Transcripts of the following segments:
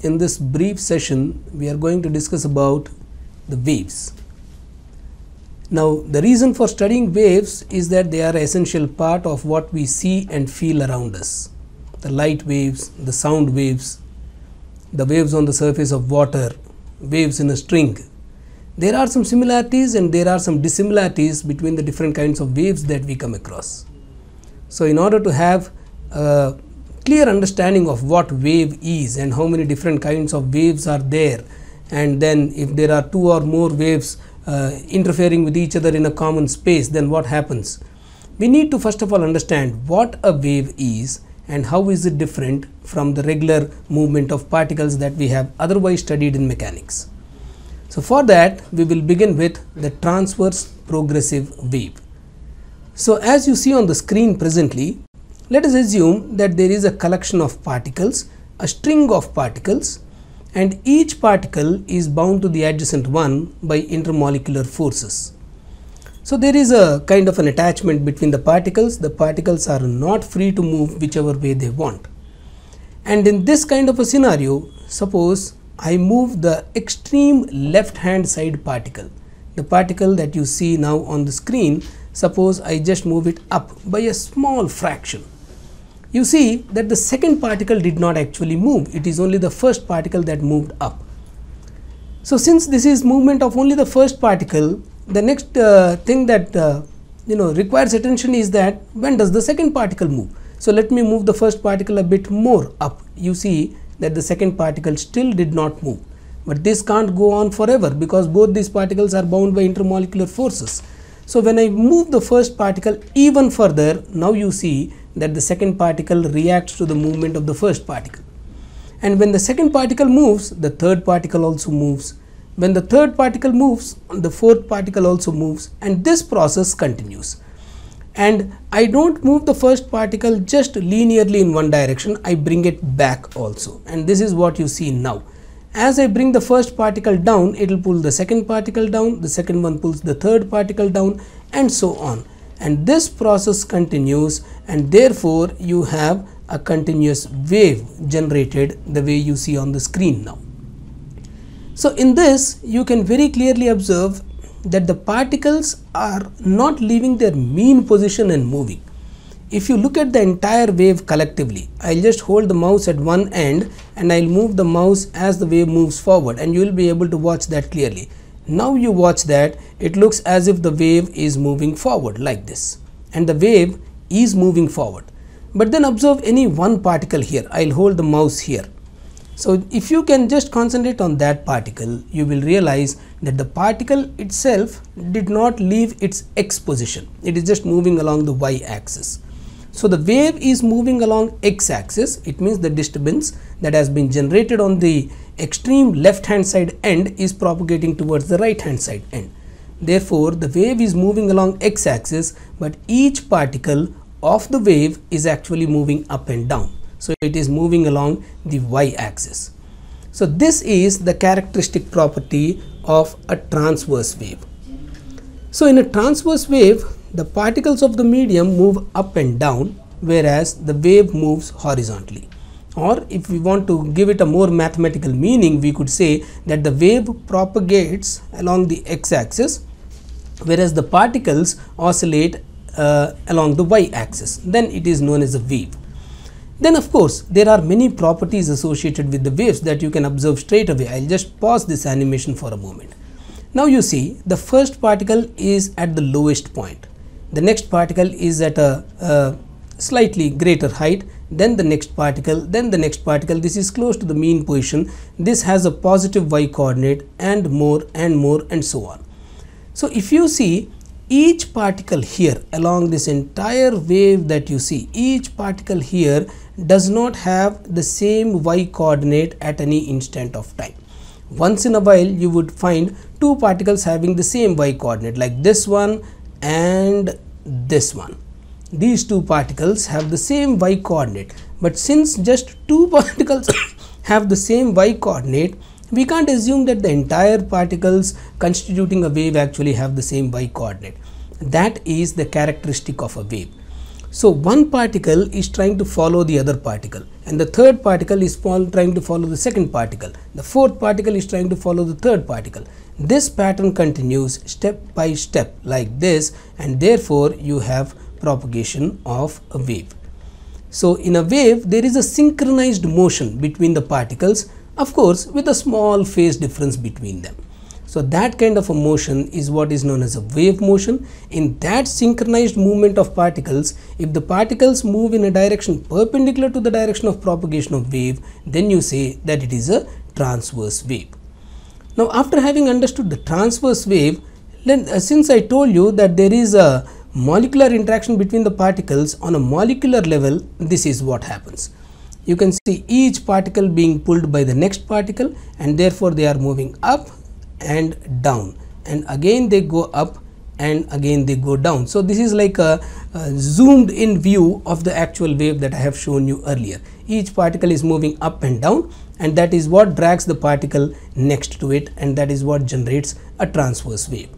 in this brief session we are going to discuss about the waves. Now the reason for studying waves is that they are an essential part of what we see and feel around us. The light waves, the sound waves, the waves on the surface of water, waves in a string. There are some similarities and there are some dissimilarities between the different kinds of waves that we come across. So in order to have a clear understanding of what wave is and how many different kinds of waves are there, and then if there are two or more waves interfering with each other in a common space, then what happens? We need to first of all understand what a wave is and how is it different from the regular movement of particles that we have otherwise studied in mechanics. So for that we will begin with the transverse progressive wave. So as you see on the screen presently, let us assume that there is a collection of particles, a string of particles, and each particle is bound to the adjacent one by intermolecular forces. So there is a kind of an attachment between the particles. The particles are not free to move whichever way they want. And in this kind of a scenario, suppose I move the extreme left hand side particle, the particle that you see now on the screen. Suppose I just move it up by a small fraction. You see that the second particle did not actually move. It is only the first particle that moved up. So since this is movement of only the first particle, the next thing that requires attention is that when does the second particle move. So let me move the first particle a bit more up. You see that the second particle still did not move. But this can't go on forever because both these particles are bound by intermolecular forces. So when I move the first particle even further, now you see that the second particle reacts to the movement of the first particle. And when the second particle moves, the third particle also moves. When the third particle moves, the fourth particle also moves, and this process continues. And I don't move the first particle just linearly in one direction, I bring it back also. And this is what you see now. As I bring the first particle down, it will pull the second particle down, the second one pulls the third particle down, and so on. And this process continues, and therefore you have a continuous wave generated the way you see on the screen now. So in this you can very clearly observe that the particles are not leaving their mean position and moving. If you look at the entire wave collectively, I'll just hold the mouse at one end and I'll move the mouse as the wave moves forward, and you will be able to watch that clearly. Now you watch that it looks as if the wave is moving forward like this, and the wave is moving forward. But then observe any one particle here. I'll hold the mouse here. So if you can just concentrate on that particle, you will realize that the particle itself did not leave its x position. It is just moving along the y axis. So the wave is moving along x axis. It means the disturbance that has been generated on the extreme left hand side end is propagating towards the right hand side end. Therefore the wave is moving along x axis, but each particle of the wave is actually moving up and down. So it is moving along the y axis. So this is the characteristic property of a transverse wave. So in a transverse wave, the particles of the medium move up and down, whereas the wave moves horizontally. Or if we want to give it a more mathematical meaning, we could say that the wave propagates along the x axis, whereas the particles oscillate along the y axis. Then it is known as a wave. Then of course there are many properties associated with the waves that you can observe straight away. I'll just pause this animation for a moment. Now you see the first particle is at the lowest point. The next particle is at a slightly greater height, then the next particle, then the next particle. This is close to the mean position. This has a positive y coordinate, and more and so on. So if you see each particle here along this entire wave that you see, each particle here does not have the same y coordinate at any instant of time. Once in a while you would find two particles having the same y coordinate, like this one and this one. These two particles have the same y coordinate, but since just two particles have the same y coordinate, we can't assume that the entire particles constituting a wave actually have the same y coordinate. That is the characteristic of a wave. So one particle is trying to follow the other particle, and the third particle is trying to follow the second particle. The fourth particle is trying to follow the third particle. This pattern continues step by step like this, and therefore you have propagation of a wave. So in a wave there is a synchronized motion between the particles, of course with a small phase difference between them. So that kind of a motion is what is known as a wave motion. In that synchronized movement of particles, if the particles move in a direction perpendicular to the direction of propagation of wave, then you say that it is a transverse wave. Now after having understood the transverse wave, since I told you that there is a molecular interaction between the particles on a molecular level, this is what happens. You can see each particle being pulled by the next particle, and therefore they are moving up and down, and again they go up and again they go down. So this is like a zoomed in view of the actual wave that I have shown you earlier. Each particle is moving up and down, and that is what drags the particle next to it, and that is what generates a transverse wave.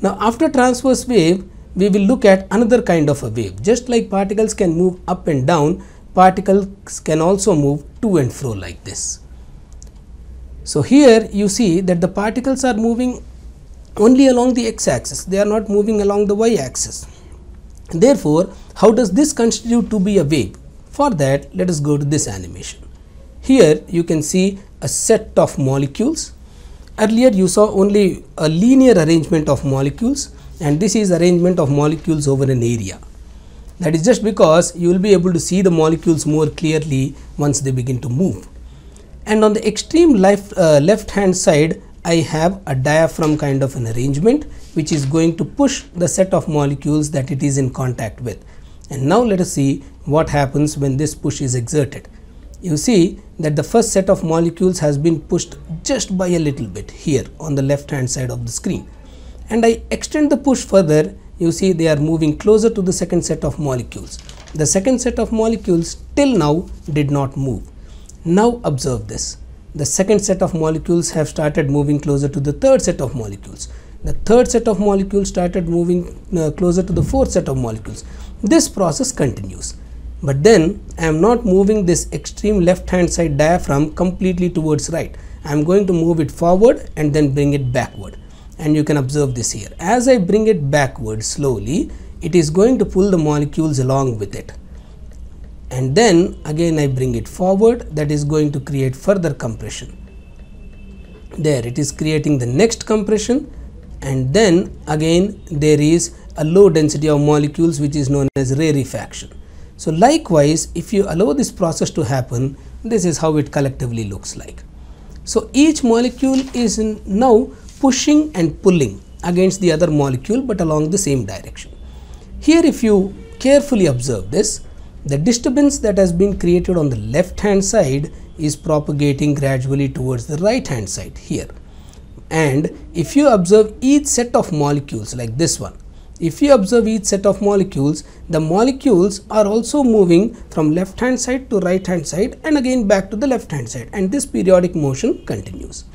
Now after transverse wave, we will look at another kind of a wave. Just like particles can move up and down, particles can also move to and fro like this. So here you see that the particles are moving only along the x-axis, they are not moving along the y-axis. Therefore, how does this constitute to be a wave? For that, let us go to this animation. Here you can see a set of molecules. Earlier you saw only a linear arrangement of molecules, and this is arrangement of molecules over an area. That is just because you will be able to see the molecules more clearly once they begin to move. And on the extreme left hand side, I have a diaphragm kind of an arrangement which is going to push the set of molecules that it is in contact with. And now let us see what happens when this push is exerted. You see that the first set of molecules has been pushed just by a little bit here on the left hand side of the screen. And I extend the push further, you see they are moving closer to the second set of molecules. The second set of molecules till now did not move. Now observe this. The second set of molecules have started moving closer to the third set of molecules. The third set of molecules started moving closer to the fourth set of molecules. This process continues. But then I am not moving this extreme left hand side diaphragm completely towards right. I am going to move it forward and then bring it backward. And you can observe this here. As I bring it backward slowly, it is going to pull the molecules along with it. And then again I bring it forward, that is going to create further compression. There it is creating the next compression, and then again there is a low density of molecules which is known as rarefaction. So likewise, if you allow this process to happen, this is how it collectively looks like. So each molecule is now pushing and pulling against the other molecule, but along the same direction. Here if you carefully observe this, the disturbance that has been created on the left hand side is propagating gradually towards the right hand side here. And if you observe each set of molecules like this one, if you observe each set of molecules, the molecules are also moving from left hand side to right hand side and again back to the left hand side, and this periodic motion continues.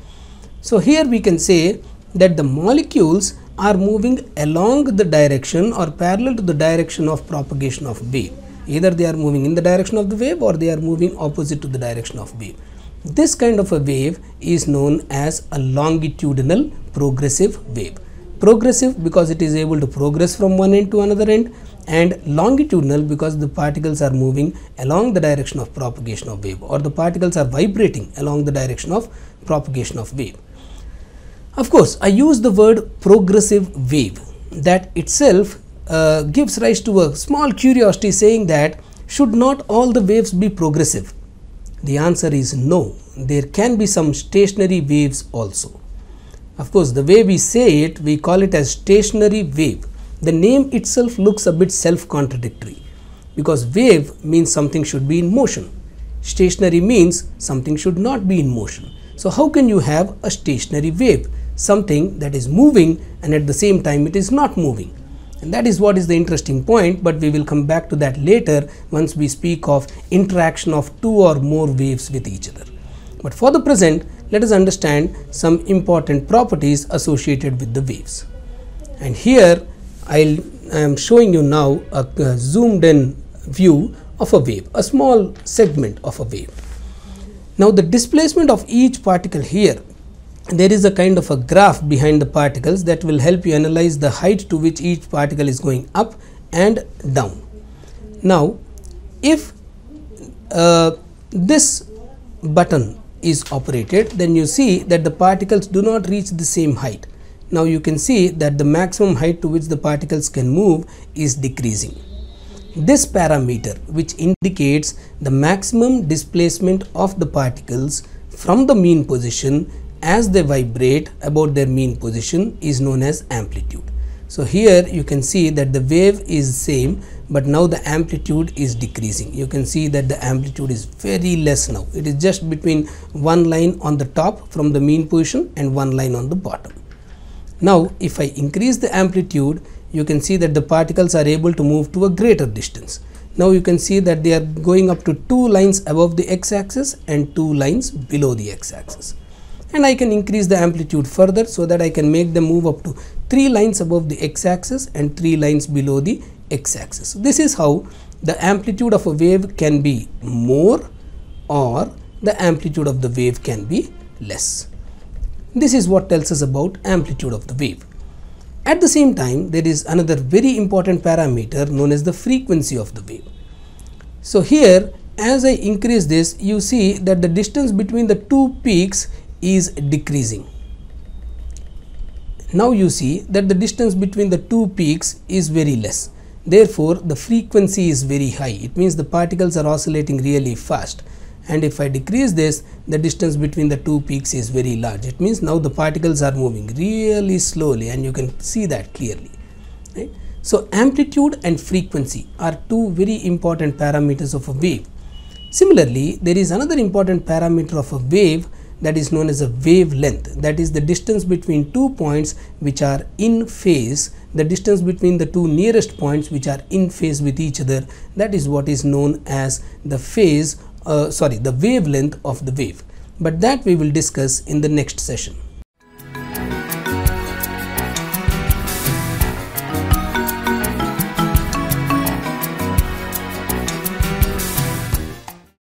So here we can say that the molecules are moving along the direction or parallel to the direction of propagation of wave. Either they are moving in the direction of the wave or they are moving opposite to the direction of wave. This kind of a wave is known as a longitudinal progressive wave. Progressive because it is able to progress from one end to another end, and longitudinal because the particles are moving along the direction of propagation of wave, or the particles are vibrating along the direction of propagation of wave. Of course, I use the word progressive wave. That itself gives rise to a small curiosity, saying that should not all the waves be progressive? The answer is no. There can be some stationary waves also. Of course, the way we say it, we call it as stationary wave. The name itself looks a bit self-contradictory, because wave means something should be in motion. Stationary means something should not be in motion. So how can you have a stationary wave? Something that is moving and at the same time it is not moving. And that is what is the interesting point, but we will come back to that later once we speak of interaction of two or more waves with each other. But for the present, let us understand some important properties associated with the waves. And here I'll I am showing you now a zoomed in view of a wave, a small segment of a wave. Now the displacement of each particle here, there is a kind of a graph behind the particles that will help you analyze the height to which each particle is going up and down. Now if this button is operated, then you see that the particles do not reach the same height. Now you can see that the maximum height to which the particles can move is decreasing. This parameter, which indicates the maximum displacement of the particles from the mean position as they vibrate about their mean position, is known as amplitude. So here you can see that the wave is same, but now the amplitude is decreasing. You can see that the amplitude is very less now. It is just between one line on the top from the mean position and one line on the bottom. Now if I increase the amplitude, you can see that the particles are able to move to a greater distance. Now you can see that they are going up to 2 lines above the x-axis and 2 lines below the x-axis. And I can increase the amplitude further so that I can make them move up to 3 lines above the x-axis and 3 lines below the x-axis. This is how the amplitude of a wave can be more, or the amplitude of the wave can be less. This is what tells us about amplitude of the wave. At the same time, there is another very important parameter known as the frequency of the wave. So here, as I increase this, you see that the distance between the two peaks is decreasing. Now you see that the distance between the two peaks is very less. Therefore, the frequency is very high. It means the particles are oscillating really fast. And if I decrease this, the distance between the two peaks is very large. It means now the particles are moving really slowly, and you can see that clearly. Right? So amplitude and frequency are two very important parameters of a wave. Similarly, there is another important parameter of a wave that is known as a wavelength. That is the distance between 2 points which are in phase, the distance between the two nearest points which are in phase with each other. That is what is known as the the wavelength of the wave. But that we will discuss in the next session.